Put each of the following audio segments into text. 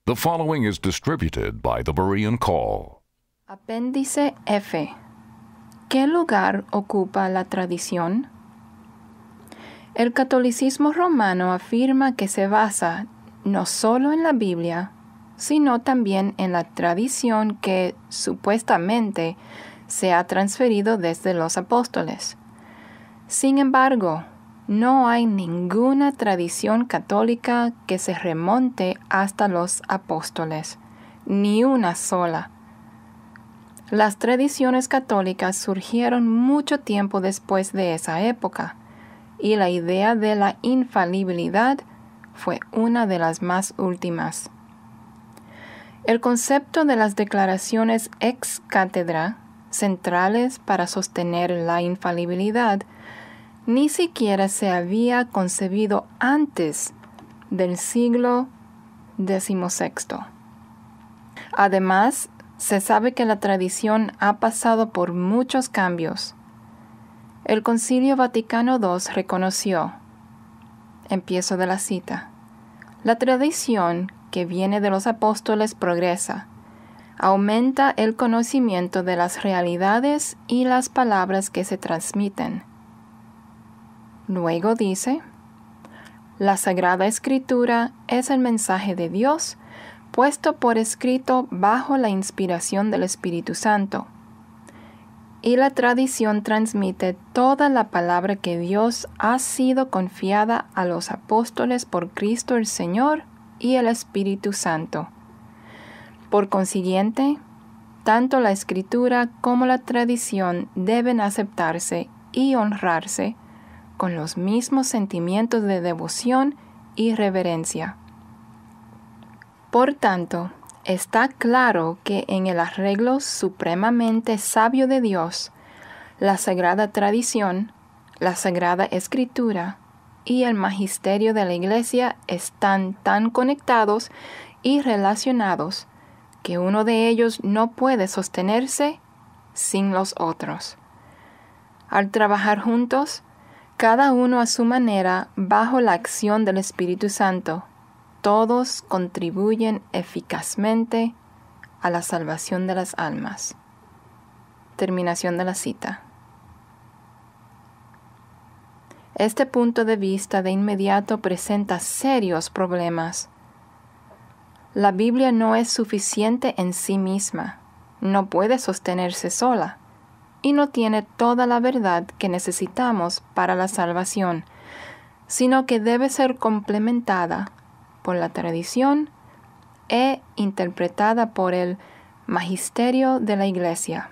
The following is distributed by the Berean Call. Apéndice F. ¿Qué lugar ocupa la tradición? El catolicismo romano afirma que se basa no solo en la Biblia, sino también en la tradición que supuestamente se ha transferido desde los apóstoles. Sin embargo, no hay ninguna tradición católica que se remonte hasta los apóstoles, ni una sola. Las tradiciones católicas surgieron mucho tiempo después de esa época, y la idea de la infalibilidad fue una de las más últimas. El concepto de las declaraciones ex cátedra, centrales para sostener la infalibilidad, ni siquiera se había concebido antes del siglo XVI. Además, se sabe que la tradición ha pasado por muchos cambios. El Concilio Vaticano II reconoció, empiezo de la cita, la tradición que viene de los apóstoles progresa, aumenta el conocimiento de las realidades y las palabras que se transmiten. Luego dice, la Sagrada Escritura es el mensaje de Dios puesto por escrito bajo la inspiración del Espíritu Santo. Y la tradición transmite toda la palabra que Dios ha sido confiada a los apóstoles por Cristo el Señor y el Espíritu Santo. Por consiguiente, tanto la Escritura como la tradición deben aceptarse y honrarse con los mismos sentimientos de devoción y reverencia. Por tanto, está claro que en el arreglo supremamente sabio de Dios, la Sagrada Tradición, la Sagrada Escritura y el Magisterio de la Iglesia están tan conectados y relacionados que uno de ellos no puede sostenerse sin los otros. Al trabajar juntos, cada uno a su manera, bajo la acción del Espíritu Santo, todos contribuyen eficazmente a la salvación de las almas. Terminación de la cita. Este punto de vista de inmediato presenta serios problemas. La Biblia no es suficiente en sí misma, no puede sostenerse sola, y no tiene toda la verdad que necesitamos para la salvación, sino que debe ser complementada por la tradición e interpretada por el magisterio de la Iglesia.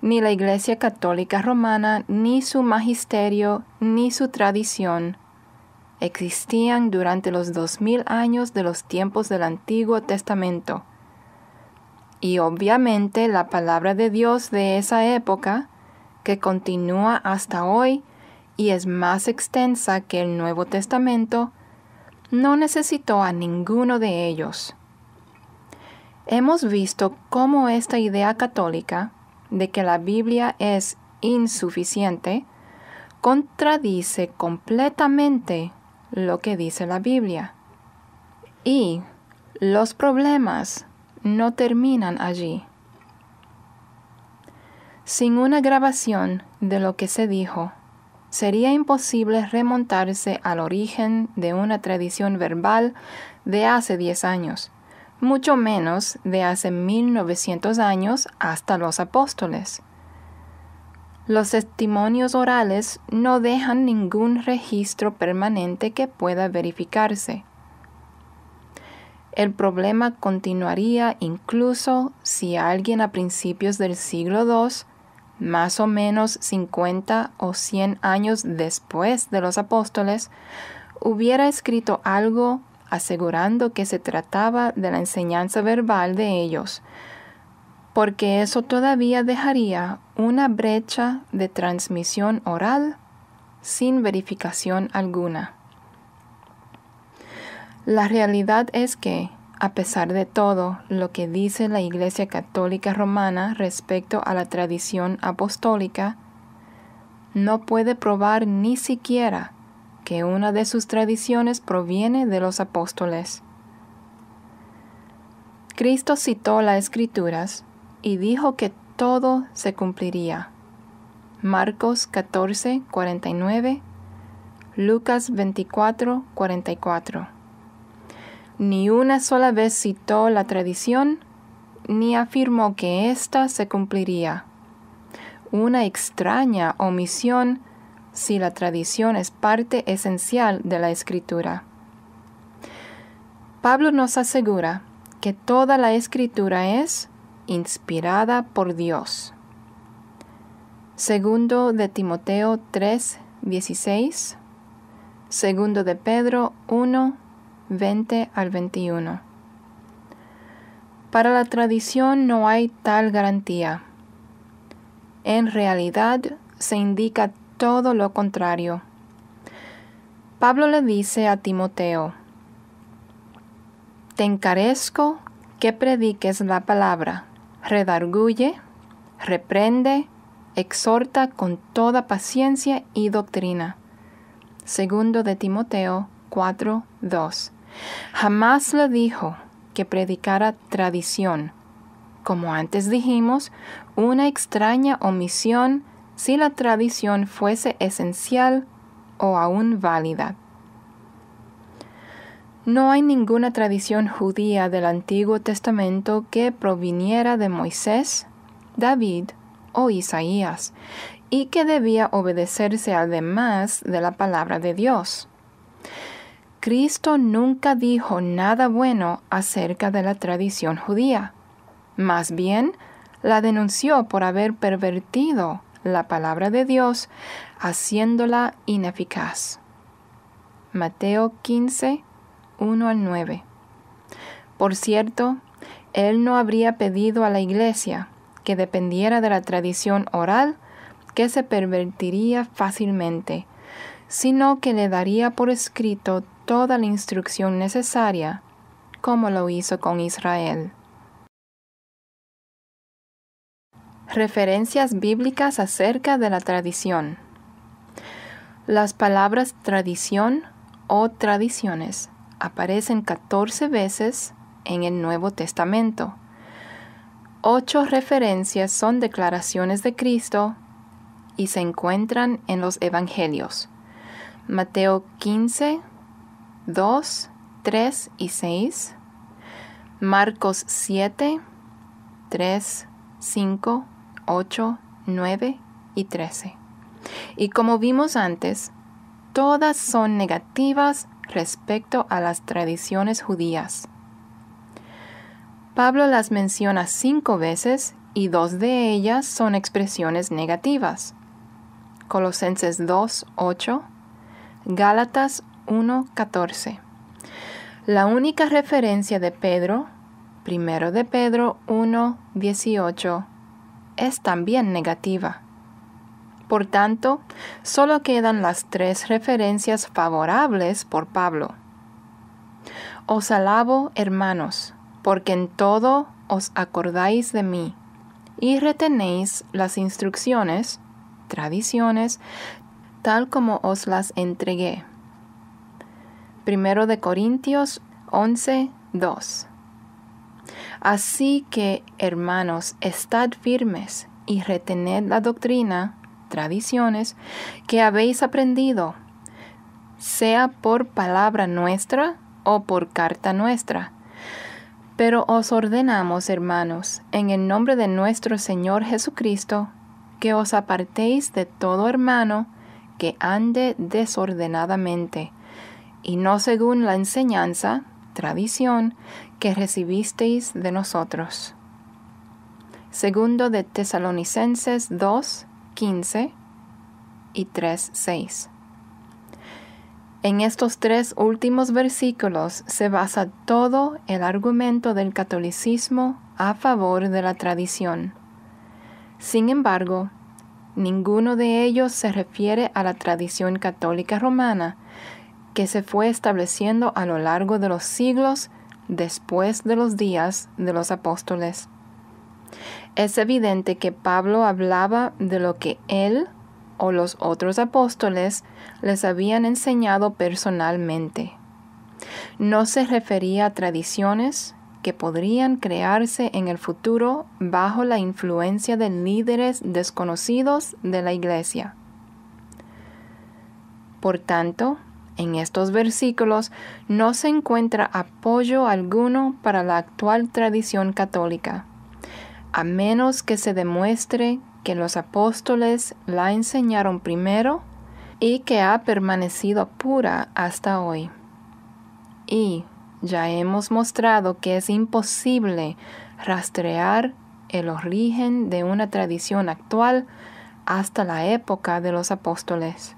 Ni la Iglesia Católica Romana, ni su magisterio, ni su tradición existían durante los 2000 años de los tiempos del Antiguo Testamento. Y obviamente la palabra de Dios de esa época, que continúa hasta hoy y es más extensa que el Nuevo Testamento, no necesitó a ninguno de ellos. Hemos visto cómo esta idea católica de que la Biblia es insuficiente contradice completamente lo que dice la Biblia. Y los problemas no terminan allí. Sin una grabación de lo que se dijo, sería imposible remontarse al origen de una tradición verbal de hace 10 años, mucho menos de hace 1900 años hasta los apóstoles. Los testimonios orales no dejan ningún registro permanente que pueda verificarse. El problema continuaría incluso si alguien a principios del siglo II, más o menos 50 o 100 años después de los apóstoles, hubiera escrito algo asegurando que se trataba de la enseñanza verbal de ellos, porque eso todavía dejaría una brecha de transmisión oral sin verificación alguna. La realidad es que, a pesar de todo lo que dice la Iglesia Católica Romana respecto a la tradición apostólica, no puede probar ni siquiera que una de sus tradiciones proviene de los apóstoles. Cristo citó las Escrituras y dijo que todo se cumpliría. Marcos 14, 49, Lucas 24, 44. Ni una sola vez citó la tradición, ni afirmó que ésta se cumpliría. Una extraña omisión si la tradición es parte esencial de la Escritura. Pablo nos asegura que toda la Escritura es inspirada por Dios. Segundo de Timoteo 3, 16. Segundo de Pedro 1, 20 al 21. Para la tradición no hay tal garantía. En realidad se indica todo lo contrario. Pablo le dice a Timoteo: te encarezco que prediques la palabra, redarguye, reprende, exhorta con toda paciencia y doctrina. Segundo de Timoteo 4, 2. Jamás le dijo que predicara tradición. Como antes dijimos, una extraña omisión si la tradición fuese esencial o aún válida. No hay ninguna tradición judía del Antiguo Testamento que proviniera de Moisés, David o Isaías, y que debía obedecerse además de la palabra de Dios. Cristo nunca dijo nada bueno acerca de la tradición judía. Más bien, la denunció por haber pervertido la palabra de Dios, haciéndola ineficaz. Mateo 15, 1 al 9. Por cierto, él no habría pedido a la iglesia que dependiera de la tradición oral que se pervertiría fácilmente, sino que le daría por escrito toda la instrucción necesaria, como lo hizo con Israel. Referencias bíblicas acerca de la tradición. Las palabras tradición o tradiciones aparecen 14 veces en el Nuevo Testamento. 8 referencias son declaraciones de Cristo y se encuentran en los Evangelios. Mateo 15, 2, 3 y 6. Marcos 7, 3, 5, 8, 9 y 13. Y como vimos antes, todas son negativas respecto a las tradiciones judías. Pablo las menciona 5 veces y 2 de ellas son expresiones negativas. Colosenses 2, 8, Gálatas 1, 14. La única referencia de Pedro, 1 de Pedro 1, 18, es también negativa. Por tanto, solo quedan las 3 referencias favorables por Pablo. Os alabo, hermanos, porque en todo os acordáis de mí, y retenéis las instrucciones, tradiciones, tal como os las entregué. 1 de Corintios 11, 2. Así que, hermanos, estad firmes y retened la doctrina, tradiciones, que habéis aprendido, sea por palabra nuestra o por carta nuestra. Pero os ordenamos, hermanos, en el nombre de nuestro Señor Jesucristo, que os apartéis de todo hermano que ande desordenadamente, y no según la enseñanza, tradición, que recibisteis de nosotros. Segundo de Tesalonicenses 2, 15 y 3, 6. En estos 3 últimos versículos se basa todo el argumento del catolicismo a favor de la tradición. Sin embargo, ninguno de ellos se refiere a la tradición católica romana, que se fue estableciendo a lo largo de los siglos después de los días de los apóstoles. Es evidente que Pablo hablaba de lo que él o los otros apóstoles les habían enseñado personalmente. No se refería a tradiciones que podrían crearse en el futuro bajo la influencia de líderes desconocidos de la Iglesia. Por tanto, en estos versículos no se encuentra apoyo alguno para la actual tradición católica, a menos que se demuestre que los apóstoles la enseñaron primero y que ha permanecido pura hasta hoy. Y ya hemos mostrado que es imposible rastrear el origen de una tradición actual hasta la época de los apóstoles.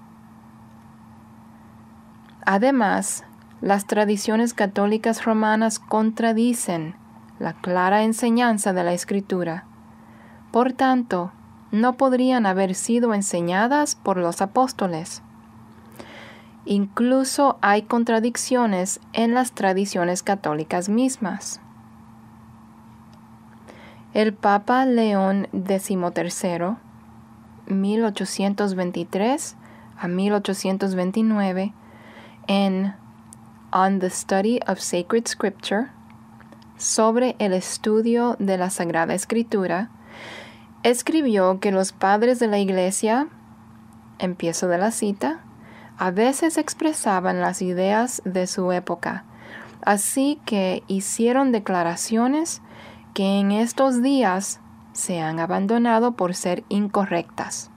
Además, las tradiciones católicas romanas contradicen la clara enseñanza de la Escritura. Por tanto, no podrían haber sido enseñadas por los apóstoles. Incluso hay contradicciones en las tradiciones católicas mismas. El Papa León XIII, 1823 a 1829, en On the Study of Sacred Scripture, sobre el estudio de la Sagrada Escritura, escribió que los padres de la Iglesia, empiezo de la cita, a veces expresaban las ideas de su época, así que hicieron declaraciones que en estos días se han abandonado por ser incorrectas.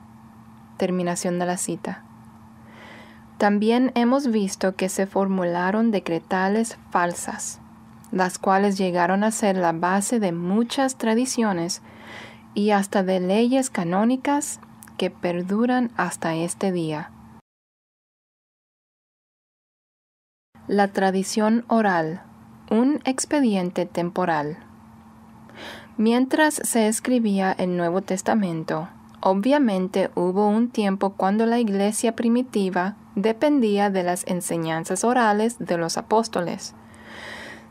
Terminación de la cita. También hemos visto que se formularon decretales falsas, las cuales llegaron a ser la base de muchas tradiciones y hasta de leyes canónicas que perduran hasta este día. La tradición oral, un expediente temporal. Mientras se escribía el Nuevo Testamento, obviamente hubo un tiempo cuando la Iglesia primitiva dependía de las enseñanzas orales de los apóstoles.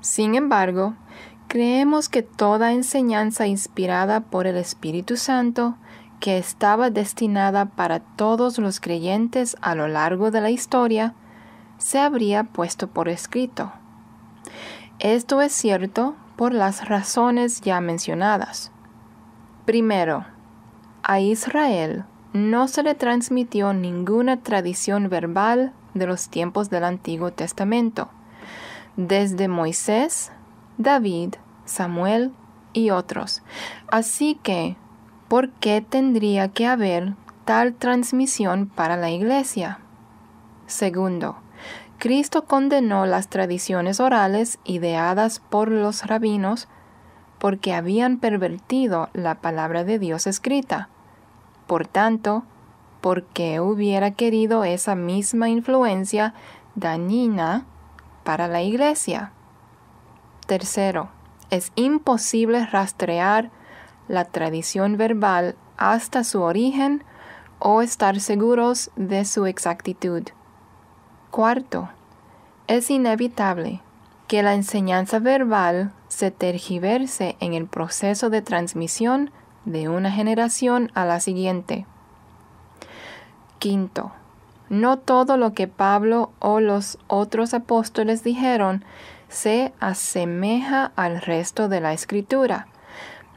Sin embargo, creemos que toda enseñanza inspirada por el Espíritu Santo, que estaba destinada para todos los creyentes a lo largo de la historia, se habría puesto por escrito. Esto es cierto por las razones ya mencionadas. Primero, a Israel no se le transmitió ninguna tradición verbal de los tiempos del Antiguo Testamento, desde Moisés, David, Samuel y otros. Así que, ¿por qué tendría que haber tal transmisión para la Iglesia? Segundo, Cristo condenó las tradiciones orales ideadas por los rabinos porque habían pervertido la palabra de Dios escrita. Por tanto, ¿por qué hubiera querido esa misma influencia dañina para la Iglesia? Tercero, es imposible rastrear la tradición verbal hasta su origen o estar seguros de su exactitud. Cuarto, es inevitable que la enseñanza verbal se tergiverse en el proceso de transmisión de una generación a la siguiente. Quinto, no todo lo que Pablo o los otros apóstoles dijeron se asemeja al resto de la Escritura,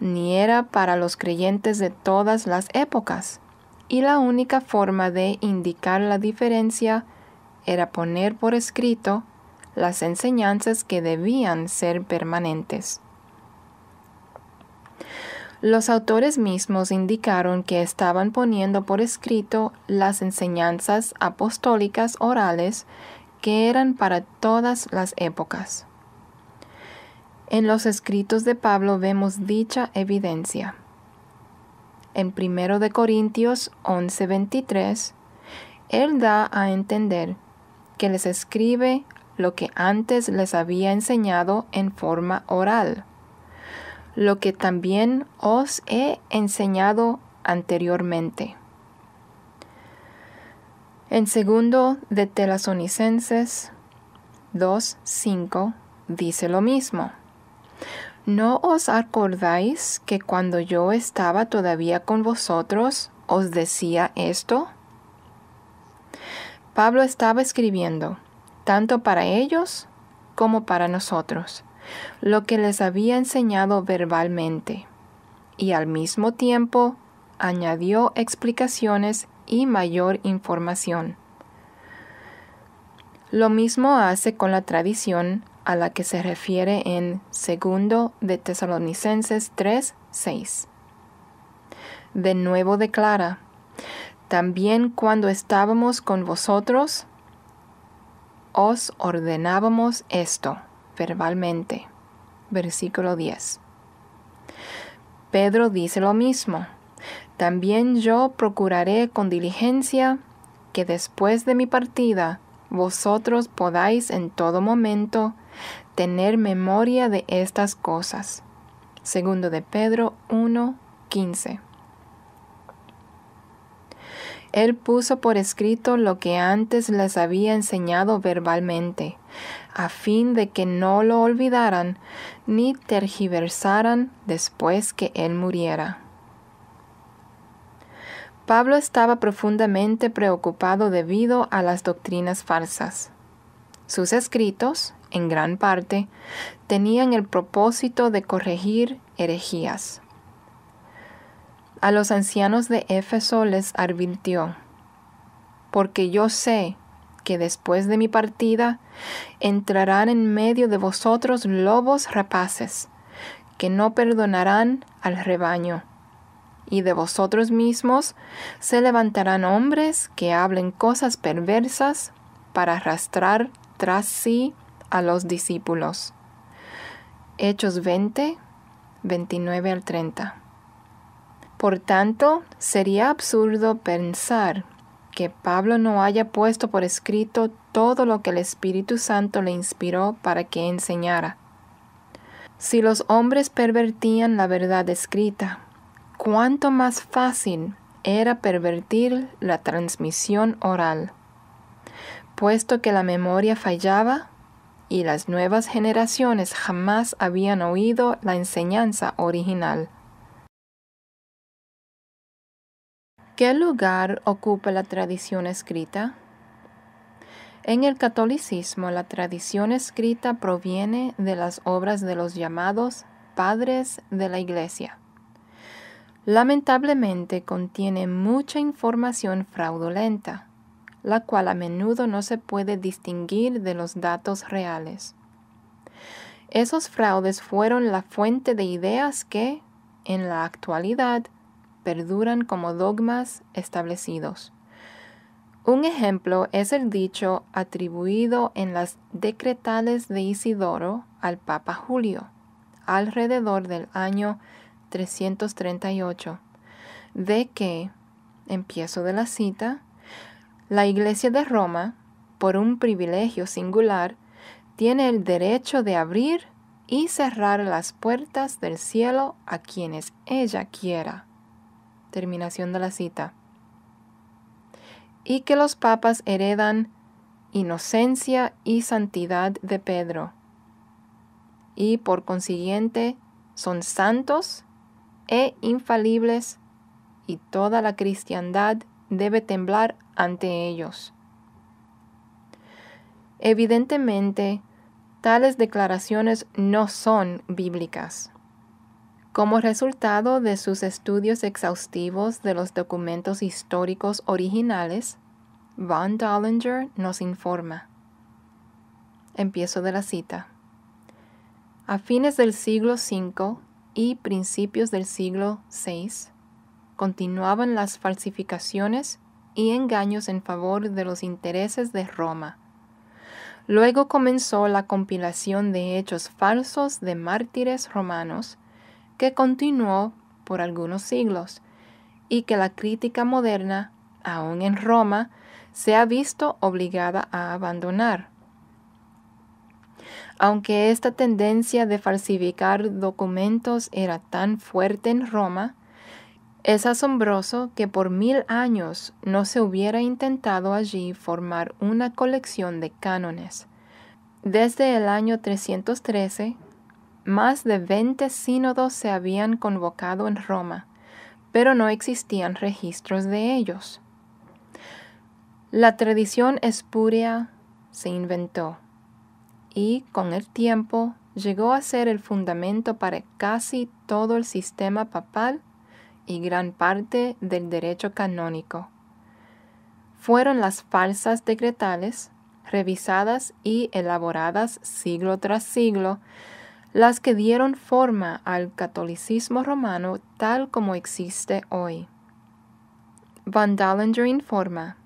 ni era para los creyentes de todas las épocas, y la única forma de indicar la diferencia era poner por escrito las enseñanzas que debían ser permanentes. Los autores mismos indicaron que estaban poniendo por escrito las enseñanzas apostólicas orales que eran para todas las épocas. En los escritos de Pablo vemos dicha evidencia. En 1 Corintios 11:23, él da a entender que les escribe lo que antes les había enseñado en forma oral, lo que también os he enseñado anteriormente. En 2 de Tesalonicenses 2:5 dice lo mismo. ¿No os acordáis que cuando yo estaba todavía con vosotros os decía esto? Pablo estaba escribiendo, tanto para ellos como para nosotros, lo que les había enseñado verbalmente, y al mismo tiempo añadió explicaciones y mayor información. Lo mismo hace con la tradición a la que se refiere en 2 de Tesalonicenses 3:6. De nuevo declara: también cuando estábamos con vosotros, os ordenábamos esto verbalmente. Versículo 10. Pedro dice lo mismo: también yo procuraré con diligencia que después de mi partida vosotros podáis en todo momento tener memoria de estas cosas. 2 de Pedro 1:15. Él puso por escrito lo que antes les había enseñado verbalmente, a fin de que no lo olvidaran ni tergiversaran después que él muriera. Pablo estaba profundamente preocupado debido a las doctrinas falsas. Sus escritos, en gran parte, tenían el propósito de corregir herejías. A los ancianos de Éfeso les advirtió: porque yo sé que después de mi partida entrarán en medio de vosotros lobos rapaces, que no perdonarán al rebaño. Y de vosotros mismos se levantarán hombres que hablen cosas perversas para arrastrar tras sí a los discípulos. Hechos 20, 29 al 30. Por tanto, sería absurdo pensar que Pablo no haya puesto por escrito todo lo que el Espíritu Santo le inspiró para que enseñara. Si los hombres pervertían la verdad escrita, cuánto más fácil era pervertir la transmisión oral, puesto que la memoria fallaba y las nuevas generaciones jamás habían oído la enseñanza original. ¿Qué lugar ocupa la tradición escrita? En el catolicismo, la tradición escrita proviene de las obras de los llamados padres de la Iglesia. Lamentablemente contiene mucha información fraudulenta, la cual a menudo no se puede distinguir de los datos reales. Esos fraudes fueron la fuente de ideas que, en la actualidad, perduran como dogmas establecidos. Un ejemplo es el dicho atribuido en las decretales de Isidoro al Papa Julio, alrededor del año 338, de que, empiezo de la cita, la Iglesia de Roma, por un privilegio singular, tiene el derecho de abrir y cerrar las puertas del cielo a quienes ella quiera. Terminación de la cita. Y que los papas heredan inocencia y santidad de Pedro, y por consiguiente son santos e infalibles, y toda la cristiandad debe temblar ante ellos. Evidentemente, tales declaraciones no son bíblicas. Como resultado de sus estudios exhaustivos de los documentos históricos originales, Von Dollinger nos informa. Empiezo de la cita. A fines del siglo V y principios del siglo VI, continuaban las falsificaciones y engaños en favor de los intereses de Roma. Luego comenzó la compilación de hechos falsos de mártires romanos, que continuó por algunos siglos, y que la crítica moderna, aún en Roma, se ha visto obligada a abandonar. Aunque esta tendencia de falsificar documentos era tan fuerte en Roma, es asombroso que por 1000 años no se hubiera intentado allí formar una colección de cánones. Desde el año 313, más de 20 sínodos se habían convocado en Roma, pero no existían registros de ellos. La tradición espúrea se inventó y, con el tiempo, llegó a ser el fundamento para casi todo el sistema papal y gran parte del derecho canónico. Fueron las falsas decretales, revisadas y elaboradas siglo tras siglo, las que dieron forma al catolicismo romano tal como existe hoy. Van Dalinger informa: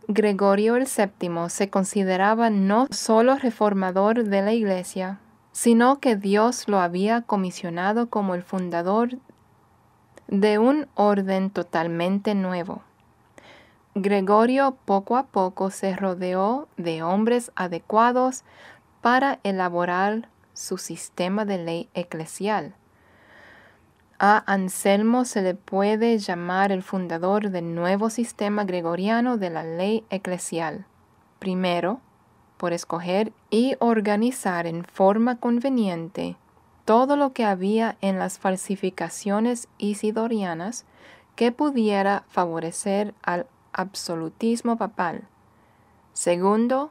Gregorio VII se consideraba no solo reformador de la Iglesia, sino que Dios lo había comisionado como el fundador de un orden totalmente nuevo. Gregorio poco a poco se rodeó de hombres adecuados para elaborar su sistema de ley eclesial. A Anselmo se le puede llamar el fundador del nuevo sistema gregoriano de la ley eclesial. Primero, por escoger y organizar en forma conveniente todo lo que había en las falsificaciones isidorianas que pudiera favorecer al absolutismo papal. Segundo,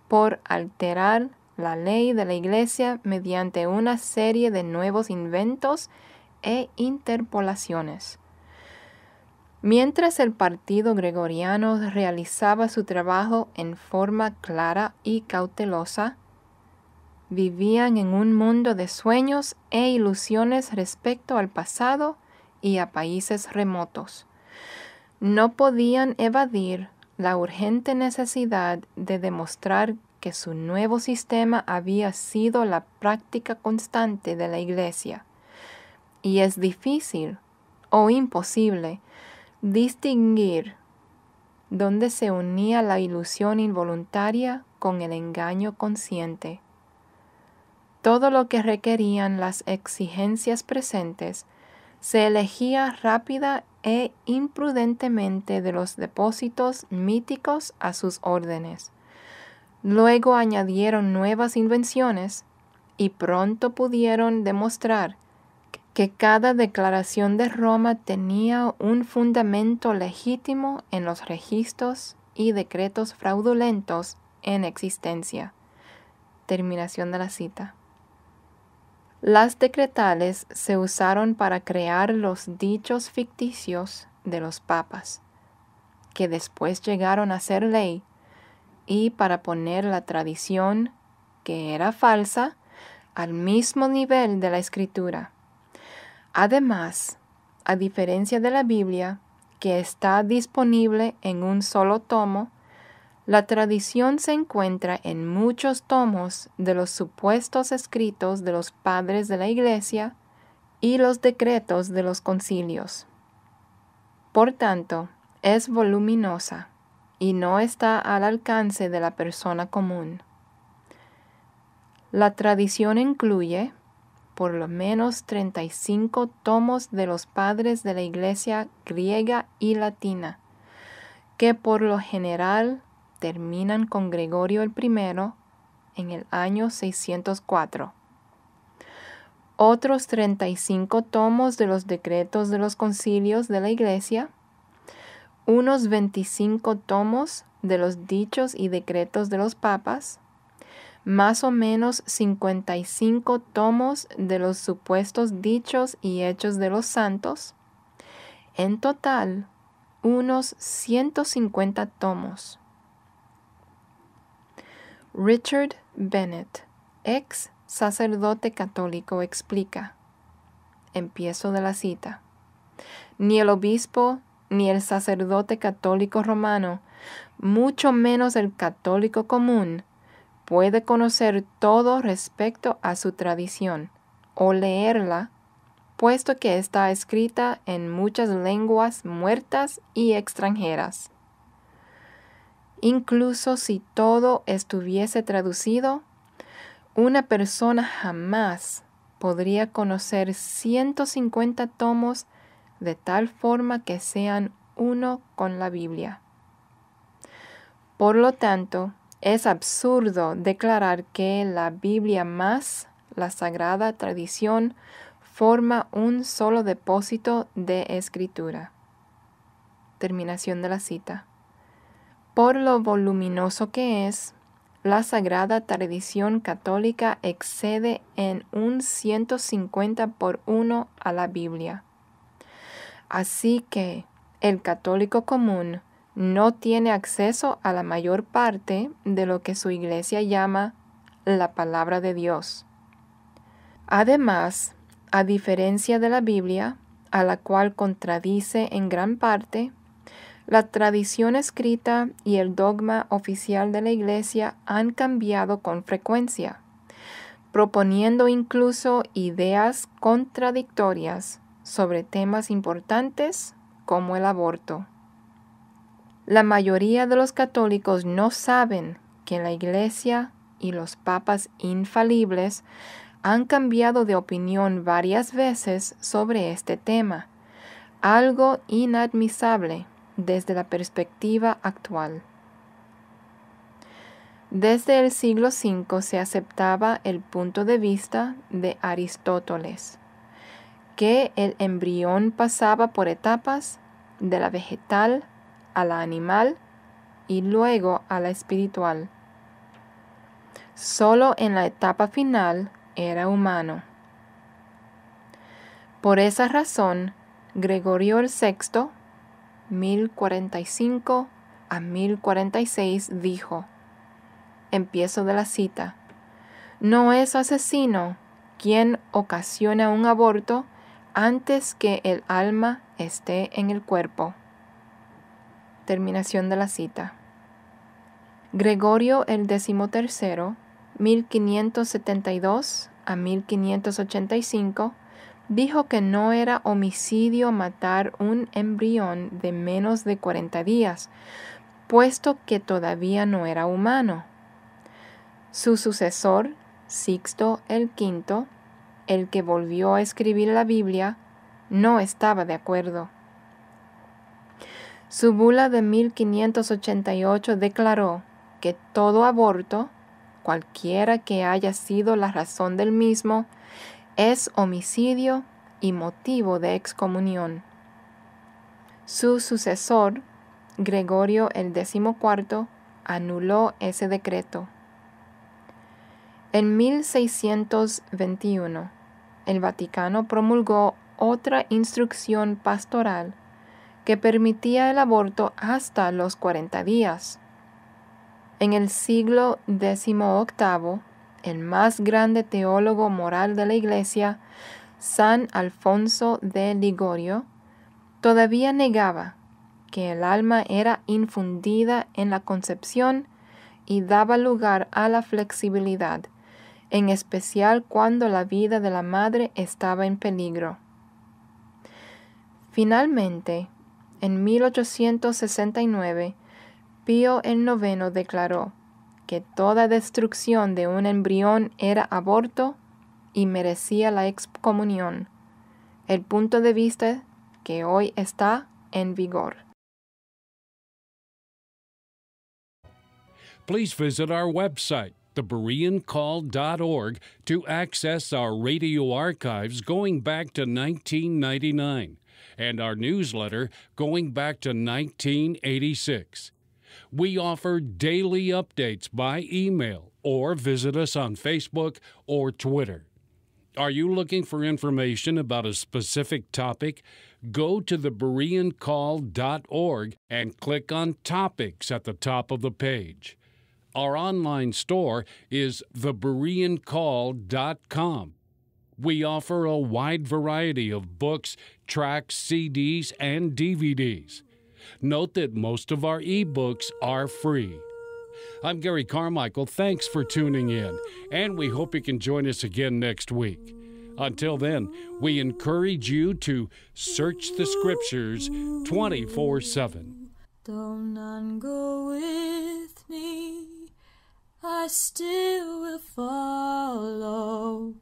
por alterar la ley de la Iglesia mediante una serie de nuevos inventos e interpolaciones. Mientras el partido gregoriano realizaba su trabajo en forma clara y cautelosa, vivían en un mundo de sueños e ilusiones respecto al pasado y a países remotos. No podían evadir la urgente necesidad de demostrar que su nuevo sistema había sido la práctica constante de la Iglesia, y es difícil o imposible distinguir dónde se unía la ilusión involuntaria con el engaño consciente. Todo lo que requerían las exigencias presentes se elegía rápida e imprudentemente de los depósitos míticos a sus órdenes. Luego añadieron nuevas invenciones y pronto pudieron demostrar que cada declaración de Roma tenía un fundamento legítimo en los registros y decretos fraudulentos en existencia. Terminación de la cita. Las decretales se usaron para crear los dichos ficticios de los papas, que después llegaron a ser ley, y para poner la tradición, que era falsa, al mismo nivel de la Escritura. Además, a diferencia de la Biblia, que está disponible en un solo tomo, la tradición se encuentra en muchos tomos de los supuestos escritos de los padres de la Iglesia y los decretos de los concilios. Por tanto, es voluminosa y no está al alcance de la persona común. La tradición incluye por lo menos 35 tomos de los padres de la Iglesia griega y latina, que por lo general terminan con Gregorio I en el año 604. Otros 35 tomos de los decretos de los concilios de la Iglesia, unos 25 tomos de los dichos y decretos de los papas, más o menos 55 tomos de los supuestos dichos y hechos de los santos, en total unos 150 tomos. Richard Bennett, ex sacerdote católico, explica, empiezo de la cita: ni el obispo ni el sacerdote católico romano, mucho menos el católico común, puede conocer todo respecto a su tradición o leerla, puesto que está escrita en muchas lenguas muertas y extranjeras. Incluso si todo estuviese traducido, una persona jamás podría conocer 150 tomos de tal forma que sean uno con la Biblia. Por lo tanto, es absurdo declarar que la Biblia más la Sagrada Tradición forma un solo depósito de escritura. Terminación de la cita. Por lo voluminoso que es, la sagrada tradición católica excede en un 150 por 1 a la Biblia. Así que el católico común no tiene acceso a la mayor parte de lo que su iglesia llama la palabra de Dios. Además, a diferencia de la Biblia, a la cual contradice en gran parte, la tradición escrita y el dogma oficial de la Iglesia han cambiado con frecuencia, proponiendo incluso ideas contradictorias sobre temas importantes como el aborto. La mayoría de los católicos no saben que la Iglesia y los papas infalibles han cambiado de opinión varias veces sobre este tema, algo inadmisible desde la perspectiva actual. Desde el siglo V se aceptaba el punto de vista de Aristóteles, que el embrión pasaba por etapas de la vegetal a la animal y luego a la espiritual. Solo en la etapa final era humano. Por esa razón, Gregorio VI, 1045 a 1046, dijo, empiezo de la cita, «No es asesino quien ocasiona un aborto antes que el alma esté en el cuerpo». Terminación de la cita. Gregorio el XIII, 1572 a 1585, dijo que no era homicidio matar un embrión de menos de 40 días, puesto que todavía no era humano. Su sucesor, Sixto el V, el que volvió a escribir la Biblia, no estaba de acuerdo. Su bula de 1588 declaró que todo aborto, cualquiera que haya sido la razón del mismo, es homicidio y motivo de excomunión. Su sucesor, Gregorio el XIV, anuló ese decreto. En 1621, el Vaticano promulgó otra instrucción pastoral que permitía el aborto hasta los 40 días. En el siglo XVIII, el más grande teólogo moral de la Iglesia, San Alfonso de Ligorio, todavía negaba que el alma era infundida en la concepción y daba lugar a la flexibilidad, en especial cuando la vida de la madre estaba en peligro. Finalmente, en 1869, Pío IX declaró que toda destrucción de un embrión era aborto y merecía la excomunión, el punto de vista que hoy está en vigor. Please visit our website, thebereancall.org, to access our radio archives going back to 1999 and our newsletter going back to 1986. We offer daily updates by email or visit us on Facebook or Twitter. Are you looking for information about a specific topic? Go to thebereancall.org and click on Topics at the top of the page. Our online store is thebereancall.com. We offer a wide variety of books, tracts, CDs, and DVDs. Note that most of our ebooks are free. I'm Gary Carmichael. Thanks for tuning in, and we hope you can join us again next week. Until then, we encourage you to search the Scriptures 24/7. Though none go with me, I still will follow.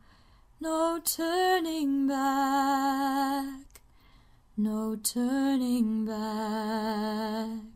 No turning back, no turning back.